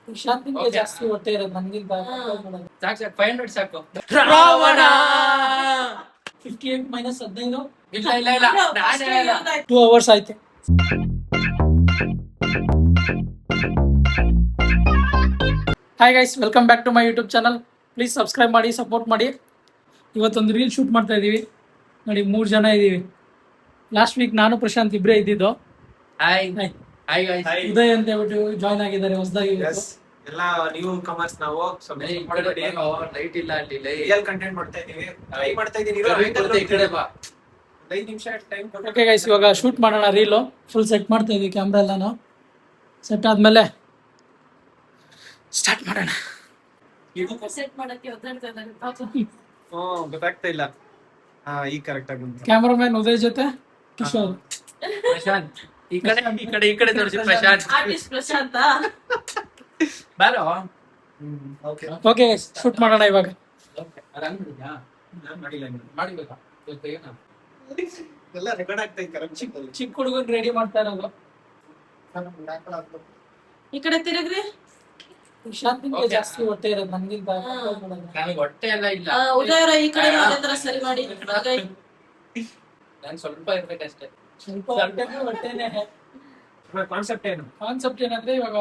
ಶಾಂತಿಗೆ ಜಾಸ್ತಿ ಹೊಟ್ಟೆ ಇರೋದು ನನ್ಗಿಂತ. ಸಾಕು ಸಾಕು 500 ಸಾಕು. ರಾವಣ 58 ಮೈನಸ್ 15. ಇಲ್ಲ ಇಲ್ಲ ಇಲ್ಲ ನಾನೇ ಇಲ್ಲ. 2 hours ಆಯ್ತು. Hi guys, welcome back to my YouTube channel. Please subscribe ಮಾಡಿ, ಸಪೋರ್ಟ್ ಮಾಡಿ. ಇವತ್ತೊಂದು ರೀಲ್ ಶೂಟ್ ಮಾಡ್ತಾ ಇದ್ದೀವಿ. ನೋಡಿ 3 ಜನ ಇದ್ದೀವಿ. ಲಾಸ್ಟ್ ವೀಕ್ ನಾನು ಪ್ರಶಾಂತ್ ಇಬ್ಬರೇ ಇದ್ದಿದ್ದು. Hi hi guys. ಉದಯ್ ಅಂತ ಹೇಳ್ಬಿಟ್ಟು ಜಾಯ್ನ್ ಆಗಿದ್ದಾರೆ ಹೊಸದಾಗಿ. ಎಲ್ಲ ನ್ಯೂ ಕಮರ್ಸ್ ನಾವು ಲೈಟ್ ಇಲ್ಲ ಅಲ್ಲಿ ರಿಯಲ್ ಕಂಟೆಂಟ್ ಮಾಡ್ತಾ ಇದೀವಿ. ಟ್ರೈ ಮಾಡ್ತಾ ಇದೀನಿ. ಈ ಕಡೆ ಬಾ. 5 ನಿಮಿಷ ಟೈಮ್ ಕೊಟ್ಟು ಓಕೆ ಗೈಸ್, ಇವಾಗ ಶೂಟ್ ಮಾಡೋಣ. ರೀಲು ಫುಲ್ ಸೆಟ್ ಮಾಡ್ತಾ ಇದೀವಿ. ಕ್ಯಾಮ್ರಾ ಎಲ್ಲಾನು ಸೆಟ್ ಆದ್ಮೇಲೆ ಸ್ಟಾರ್ಟ್ ಮಾಡೋಣ. ಗೊತ್ತಾಗ್ತಾ ಇಲ್ಲ. ಈಗ ಕರೆಕ್ಟ್ ಆಗಿ ಬಂತು. ಕ್ಯಾಮ್ರಾಮನ್ ಉದಯ್ ಜೊತೆ ಕಿಶೋರ್. ಪ್ರಶಾಂತ್ ಈ ಕಡೆ ತೋರಿಸಿ. ಪ್ರಶಾಂತ್ ಬಾರೋ. ಓಕೆ ಓಕೆ ಶೂಟ್ ಮಾಡೋಣ ಇವಾಗ. ನಾನು ಮಾಡಿಲ್ಲ ಇನ್ನು. ಮಾಡಿಬೇಕಾ ಏನು? ಎಲ್ಲ ರೆಕಾರ್ಡ್ ಆಗ್ತಾ ಇದೆ ಕರೆಕ್ಟ್. ಚಿಕ್ಕ ಹುಡುಗನ್ ರೆಡಿ ಮಾಡ್ತಾ ಇರೋದು. ಈ ಕಡೆ ತಿರುಗ್ರಿ. ಶಾಂತಿಗೆ ಜಾಸ್ತಿ ಹೊಟ್ಟೆ ಇರೋದು ನನ್ಗಿಂತ. ನನಗೆ ಹೊಟ್ಟೆ ಎಲ್ಲ ಇಲ್ಲ. ಉದಯ ಅವರ ಈ ಕಡೆ ಅದೇ ತರ ಸರಿ ಮಾಡಿ. ನಾನು ಸ್ವಲ್ಪ ಇರ್ಬೇಕಷ್ಟೇ. ಸ್ವಲ್ಪ ಹೊಟ್ಟೆನೇ. ಕಾನ್ಸೆಪ್ಟ್ ಏನು? ಕಾನ್ಸೆಪ್ಟ್ ಏನಂದ್ರೆ ಇವಾಗ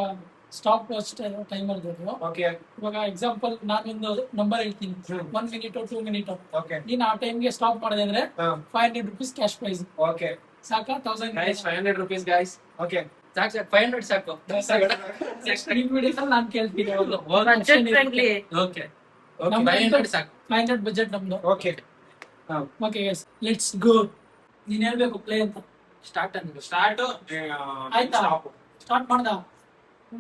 ಸ್ಟಾಪ್ ವಾಚ್ ಟೈಮರ್. ಓಕೆ ಇವಾಗ ಎಕ್ಸಾಂಪಲ್ ನಾನೊಂದು ನಂಬರ್ ಹೇಳ್ತೀನಿ, 1 minute 2 minute. ಓಕೆ ನೀನ್ ಆ ಟೈಮ್ಗೆ ಸ್ಟಾಪ್ ಮಾಡಿದೆ ಅಂದ್ರೆ 500 rupees ಕ್ಯಾಶ್ ಪ್ರೈಸ್. ಓಕೆ ಸಾಕಾ? 1000 ಗೈಸ್ 500 rupees ಗೈಸ್. ಓಕೆ ಸಾಕು ಸಾಕು 500 ಸಾಕು. ನಾನು ಕೇಳ್ತೀನಿ. Budget friendly. ಓಕೆ ಓಕೆ 500 ಸಾಕು. 500 ಬಜೆಟ್ ನಮ್ದು. Okay okay guys, let's go. ನೀನ್ ಹೇಳ್ಬೇಕು ಪ್ಲೇ ಅಂತ. ಸ್ಟಾರ್ಟ್ ಅನ್ಬೇಕು. ಸ್ಟಾರ್ಟ್. ಆಯ್ತಾ? ಸ್ಟಾರ್ಟ್ ಮಾಡ್ದ?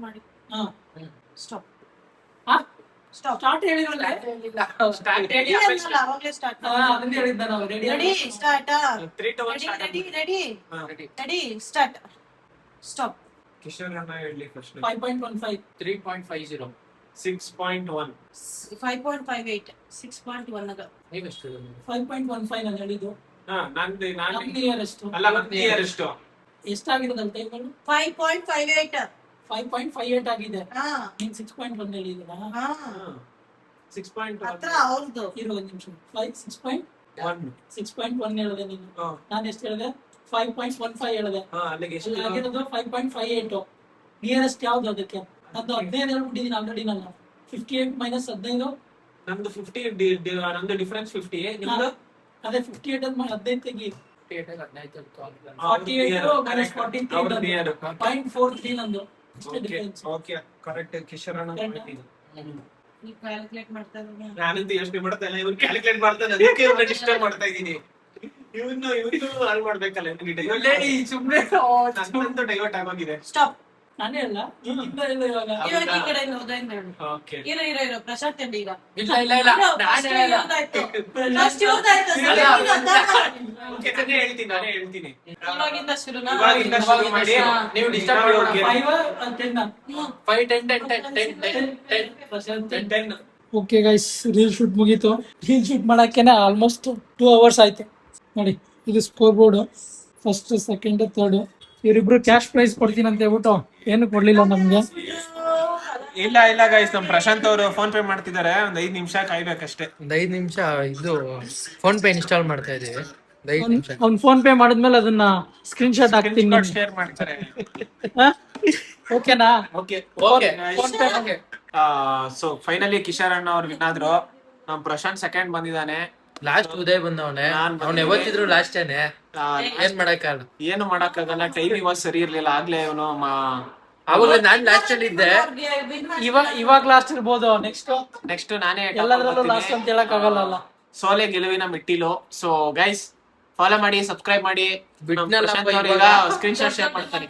ಮಾಡಿ. ಹಾ ಸ್ಟಾಪ್. ಹಾ ಸ್ಟಾಪ್. ಸ್ಟಾರ್ಟ್ ಹೇಳಿದ್ರಲ್ಲ. ಸ್ಟಾರ್ಟ್ ಹೇಳಿ. ಅವಾಗ್ಲೇ ಸ್ಟಾರ್ಟ್. ಅದನ್ನ ಹೇಳಿದ್ದ ನಾವು. Ready ready start. 3 to 1 start. Ready ready ready. Ready start. Stop. Kishore ಅಣ್ಣ ಹೇಳಿ ಫಸ್ಟ್. 5.15. 3.50. 6.1. 5.58. 6.1 ಅದ. ನೀವೆಷ್ಟು? 5.15 ನಾನು ಹೇಳಿದ್ದು. ನಂದು ನಾನು ನಿಯರೆಸ್ಟ್ ಅಲ್ಲ ಮತ್ತೆ ಎಷ್ಟು ಎಷ್ಟಾಗಿದೆ ನನ್ನ ಟೈಮ್? 5.58. 5.58 ಆಗಿದೆ. ಹಾ ನೀನ್ 6.1 ಹೇಳಿದ್ದೀರಾ? ಹಾ 6.1 ಹತ್ರ ಅವ್ರದ್ದು. ಇರು ಒಂದು ನಿಮಿಷ. 6.1 ಹೇಳಿದೆ ನೀನು. ಹಾ ನಾನು ಎಷ್ಟು ಹೇಳಿದೆ? 5.15 ಹೇಳಿದೆ. ಅಲ್ಲಿಗೆ ಎಷ್ಟು? ಆಗಿರೋದು 5.58. ನಿಯರೆಸ್ಟ್ ಯಾವ್ದು ಅದಕ್ಕೆ? ಅದು 15 ಹೇಳ್ಬಿಟ್ಟಿದ್ದೀನಿ ಆಲ್ರೆಡಿ ನಾನು. 58 ಮೈನಸ್ 15. ನಮ್ದು 50 ನಮ್ದು ಡಿಫರೆನ್ಸ್ 50. ನಿಮ್ದು ಅದೇ 58 ಅಂತ 15 ತೆಗಿ. 15 48 ಮೈನಸ್ 43 ಅವ್ರದ್ದು ನಿಯರ್. 0.43 ನಂದು. ಇಷ್ಟೇ ಡಿಫರೆನ್ಸ್. Okay correct. ಕಿಶೋರ್ ಅಣ್ಣ ನೀವು ಕ್ಯಾಲ್ಕುಲೇಟ್ ಮಾಡ್ತಾ ಇದ್ದೀರಾ? ನಾನಂತೂ ಯೋಚನೆ ಮಾಡ್ತಾ ಇಲ್ಲ. ಇವ್ರು ಕ್ಯಾಲ್ಕುಲೇಟ್ ಮಾಡ್ತಾನೆ, ಅದಕ್ಕೆ ಇವ್ರನ್ನ ಡಿಸ್ಟರ್ಬ್ ಮಾಡ್ತಾ ಇದ್ದೀನಿ. ಇವನು ಹಾಳು ಮಾಡ್ಬೇಕಲ್ಲ. ಸುಮ್ಮನೆ ನನ್ನಂತೂ ಡೈವರ್ಟ್ ಆಗೋಗಿದೆ. ಸ್ಟಾಪ್. ನಾನೇ ಅಲ್ಲ ಹಿಂದೆ ಇಲ್ಲ ಇವಾಗ. ಇವಾಗ ಈ ಕಡೆ ಉದಯನ್ ಹೇಳು. ಓಕೆ ಇರೋ ಪ್ರಶಾಂತ್ ಹೇಳಿ ಈಗ. ಇಲ್ಲ ಇಲ್ಲ ಇಲ್ಲ ನಾನೇ ಇಲ್ಲ. ಫಸ್ಟ್ ಇವ್ರದ್ದಾಯ್ತು. ಓಕೆ ನಾನೇ ಹೇಳ್ತೀನಿ. ಇವಾಗಿಂದ ಶುರುನಾ? ಇವಾಗಿಂದ ಶುರು ಮಾಡಿ. ನೀವು ಡಿಸ್ಟರ್ಬ್ ಮಾಡಿ. 5 and 10. 5 10 10 10. Okay guys, reel shoot ಮುಗೀತು. ರೀಲ್ ಶೂಟ್ ಮಾಡೋಕ್ಕೇನೆ ಆಲ್ಮೋಸ್ಟ್ 2 hours ಆಯ್ತು. ನೋಡಿ ಇದು score board. First second third ಇವರಿಬ್ರು ಕ್ಯಾಶ್ ಪ್ರೈಸ್ ಕೊಡ್ತೀನಿ ಅಂತ ಹೇಳ್ಬಿಟ್ಟು ಏನು ಕೊಡ್ಲಿಲ್ಲ ನಮ್ಗೆ. ಇಲ್ಲ ಗೈಸ್, ನಮ್ ಪ್ರಶಾಂತ್ ಅವರು ಫೋನ್ ಪೇ ಮಾಡ್ತಿದ್ದಾರೆ. ಒಂದ್ 5 ನಿಮಿಷ ಕಾಯ್ಬೇಕಷ್ಟೇ. ಒಂದು 5 ನಿಮಿಷ ಇದು ಫೋನ್ ಪೇ ಇನ್ಸ್ಟಾಲ್ ಮಾಡ್ತಾ ಇದೀವಿ. 5 ನಿಮಿಷ. ಅವ್ನು ಫೋನ್ ಪೇ ಮಾಡಿದ್ಮೇಲೆ ಅದನ್ನ ಸ್ಕ್ರೀನ್ ಶಾಟ್ ಹಾಕ್ತೀನಿ. ಶೇರ್ ಮಾಡ್ತಾರೆ. ಓಕೆನಾ? Okay okay phone pay okay. So finally Kishore ಅಣ್ಣ ಅವ್ರು ವಿನ್ ಆದ್ರು. ನಮ್ ಪ್ರಶಾಂತ್ ಸೆಕೆಂಡ್ ಬಂದಿದ್ದಾನೆ. ಲಾಸ್ಟ್ ಉದಯ್ ಬಂದವನೆ. ಅವ್ನು ಯಾವತ್ತಿದ್ರು ಲಾಸ್ಟೇನೆ. ಏನ್ ಮಾಡಕ್ಕಾಗಲ್ಲ. ಏನು ಮಾಡಕ್ಕಾಗಲ್ಲ. ಟೈಮ್ ಇವಾಗ ಸರಿ ಇರ್ಲಿಲ್ಲ. ಆಗ್ಲೇ ಇವನು ಅವಾಗ ನಾನ್ ಲಾಸ್ಟ್ ಅಲ್ಲಿ ಇದ್ದೆ. ಇವಾಗ ಲಾಸ್ಟ್ ಇರ್ಬೋದು. ನೆಕ್ಸ್ಟ್ ನಾನೇ ಎಲ್ಲದರಲ್ಲೂ ಲಾಸ್ಟ್ ಅಂತ ಹೇಳಕ್ ಆಗಲ್ಲ. ಸೋಲೆ ಗೆಲುವಿನ ಮೆಟ್ಟಿಲು. ಸೊ ಗೈಸ್ ಫಾಲೋ ಮಾಡಿ, ಸಬ್ಸ್ಕ್ರೈಬ್ ಮಾಡಿ. ಸ್ಕ್ರೀನ್ ಶಾಟ್ ಶೇರ್ ಮಾಡ್ತಾರೆ.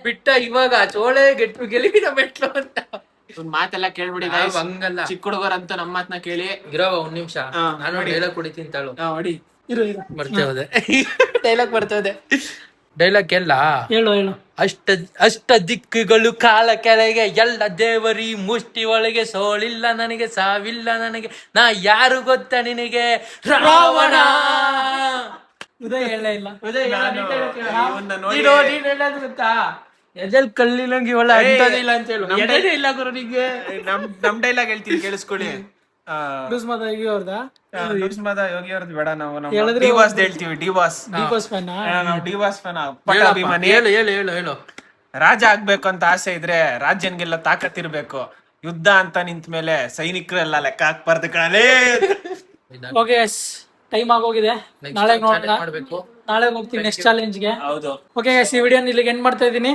ಬಿಟ್ಟ ಇವಾಗ ಚೋಳೆ ಗೆಟ್ಟು ಗೆಲುವಿನ ಮೆಟ್ಲು ಅಂತ ಒಂದ್ ಮಾತೆಲ್ಲ ಕೇಳ್ಬಿಡಿ ಗೈಸ್. ಹಂಗಲ್ಲ. ಚಿಕ್ಕ ಹುಡುಗರಂತೂ ನಮ್ಮ ಮಾತನ್ನ ಕೇಳಿ. ಇರೋವ ಒಂದ್ ನಿಮಿಷ ನಾನು ಡೈಲಾಗ್ ಕುಡಿತೀನಿ ತಾಳು. ಹೊಡಿ. ಬರ್ತಾ ಹೋದೆ. ಡೈಲಾಗ್ ಬರ್ತಾ ಹೋದೆ. ಡೈಲಾಗ್ ಎಲ್ಲ ಹೇಳು. ಅಷ್ಟ ದಿಕ್ಕುಗಳು ಕಾಲ ಕೆಳಗೆ, ಎಲ್ಲ ದೇವರಿ ಮುಷ್ಟಿ ಒಳಗೆ. ಸೋಲಿಲ್ಲ ನನಗೆ, ಸಾವಿಲ್ಲ ನನಗೆ, ನಾ ಯಾರು ಗೊತ್ತ ನಿನಗೆ? ರಾವಣ. ಉದಯ ಹೇಳೇ ಇಲ್ಲ. ಉದಯ್ ನಾನು ಇವನ್ನ ನೋಡಿ ನೀನ್ ಹೇಳೋದು ಗೊತ್ತಾ? ಎದೆಲ್ ಕಲ್ಲಿಲಂಗಿ ಒಳ್ಳೆ ಅಂತದಿಲ್ಲ ಅಂತ ಹೇಳು ಎದೆನೇ ಇಲ್ಲ ಗುರು ನಿಂಗೆ. ನಮ್ ಡೈಲಾಗ್ ಹೇಳ್ತೀನಿ ಕೇಳಿಸ್ಕೊಳ್ಳಿ. ಲೂಸ್ ಮಾದ ಈಗ ಅವ್ರದ ಯೋಗಿ ಅವ್ರದ್ದು ಬೇಡ, ನಾವು ಹೇಳಿದ್ರೆ ಡಿವಾಸ್ ಹೇಳ್ತೀವಿ. ಡಿವಾಸ್ ದೀಪಸ್ ಫ್ಯಾನ್ ನಾವು ಡಿವಾಸ್ ಫ್ಯಾನ್ ಪಟ್ಟ ಅಭಿಮಾನಿ. ಹೇಳು ರಾಜ ಆಗ್ಬೇಕು ಅಂತ ಆಸೆ ಇದ್ರೆ ರಾಜ್ಯನ್ಗೆಲ್ಲ ತಾಕತ್ತಿರ್ಬೇಕು. ಯುದ್ಧ ಅಂತ ನಿಂತ ಮೇಲೆ ಸೈನಿಕರೆಲ್ಲ ಲೆಕ್ಕ ಹಾಕ್ಬಾರ್ದು ಕಣಲೇ. ಓಕೆ ಟೈಮ್ ಆಗೋಗಿದೆ. ನಾಳೆ ನೋಡೋಣ, ಮಾಡ್ಬೇಕು. ನಾಳೆ ಹೋಗ್ತೀವಿ ನೆಕ್ಸ್ಟ್ ಚಾಲೆಂಜ್ಗೆ. ಹೌದು. ಓಕೆ ಗೈಸ್, ಈ ವಿಡಿಯೋನ ಇಲ್ಲಿಗೆ ಎಂಡ್ ಮಾಡ್ತಾ ಇದ್ದೀನಿ.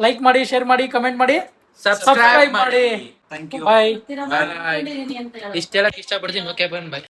ಲೈಕ್ ಮಾಡಿ, ಶೇರ್ ಮಾಡಿ, ಕಮೆಂಟ್ ಮಾಡಿ, ಸಬ್ಸ್ಕ್ರೈಬ್ ಮಾಡಿ. Thank you. ಬಾಯ್. ಮಾಡ್ಕೊಂಡಿದೀನಿ ಅಂತ ಹೇಳು. ಇಷ್ಟೆಲ್ಲ ಇಷ್ಟಪಡ್ತೀನಿ. Okay by.